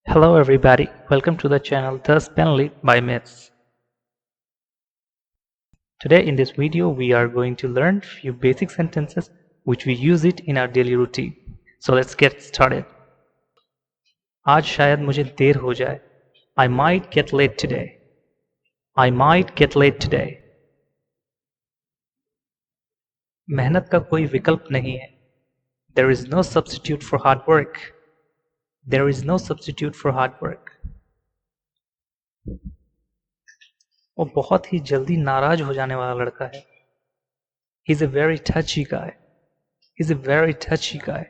Hello everybody, welcome to the channel Thus Penly by Myths. Today in this video we are going to learn few basic sentences which we use it in our daily routine. So let's get started. आज शायद मुझे देर हो जाए. I might get late today. I might get late today. मेहनत का कोई विकल्प नहीं है. There is no substitute for hard work. There is no substitute for hard work. वो बहुत ही जल्दी नाराज हो जाने वाला लड़का है. He's a very touchy guy. He's a very touchy guy.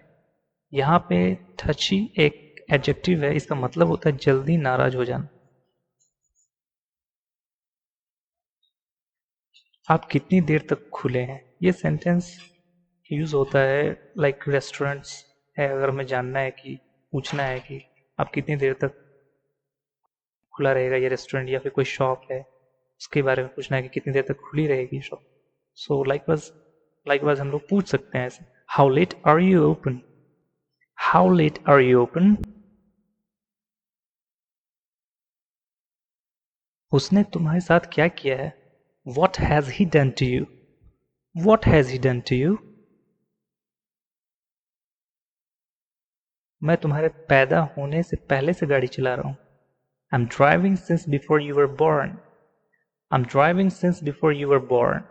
यहाँ पे touchy एक एडजेक्टिव है, इसका मतलब होता है जल्दी नाराज हो जाना. आप कितनी देर तक खुले हैं? ये सेंटेंस यूज होता है लाइक रेस्टोरेंट्स है, अगर हमें जानना है कि पूछना है कि आप कितनी देर तक खुला रहेगा ये रेस्टोरेंट या फिर कोई शॉप है, उसके बारे में पूछना है कि कितनी देर तक खुली रहेगी शॉप. सो लाइकवाइज हम लोग पूछ सकते हैं ऐसे, how late are you open? How late are you open? उसने तुम्हारे साथ क्या किया है? What has he done to you? What has he done to you? मैं तुम्हारे पैदा होने से पहले से गाड़ी चला रहा हूं. I'm driving since before you were born. I'm driving since before you were born.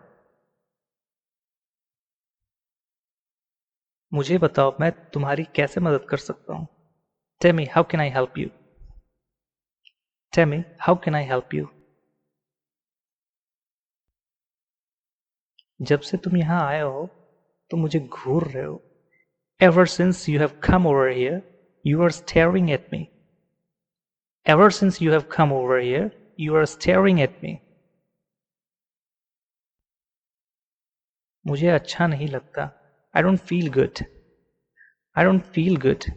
मुझे बताओ मैं तुम्हारी कैसे मदद कर सकता हूं? Tell me how can I help you? Tell me how can I help you? जब से तुम यहाँ आए हो तो मुझे घूर रहे हो. Ever since you have come over here, you are staring at me. Ever since you have come over here, you are staring at me. मुझे अच्छा नहीं लगता. I don't feel good. I don't feel good.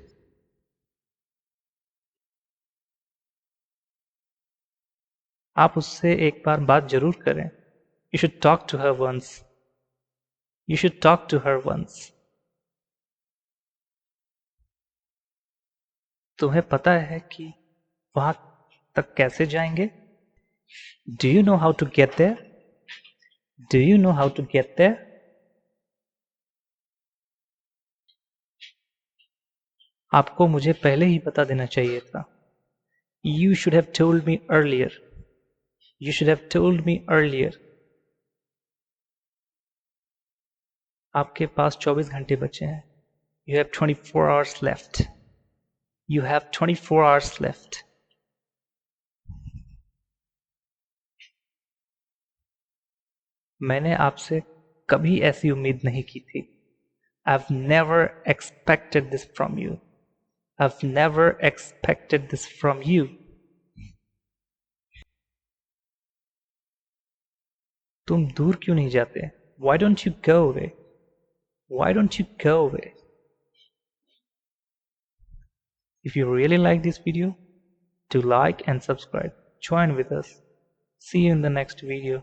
आप उससे एक बार बात जरूर करें. You should talk to her once. You should talk to her once. तुम्हें पता है कि वहां तक कैसे जाएंगे? Do you know how to get there? Do you know how to get there? आपको मुझे पहले ही बता देना चाहिए था. You should have told me earlier. You should have told me earlier. आपके पास 24 घंटे बचे हैं. You have 24 hours left. You have 24 hours left. मैंने आपसे कभी ऐसी उम्मीद नहीं की थी. I've never expected this from you. I've never expected this from you. तुम दूर क्यों नहीं जाते? Why don't you go away? Why don't you go away? If you really like this video, do like and subscribe. Join with us. See you in the next video.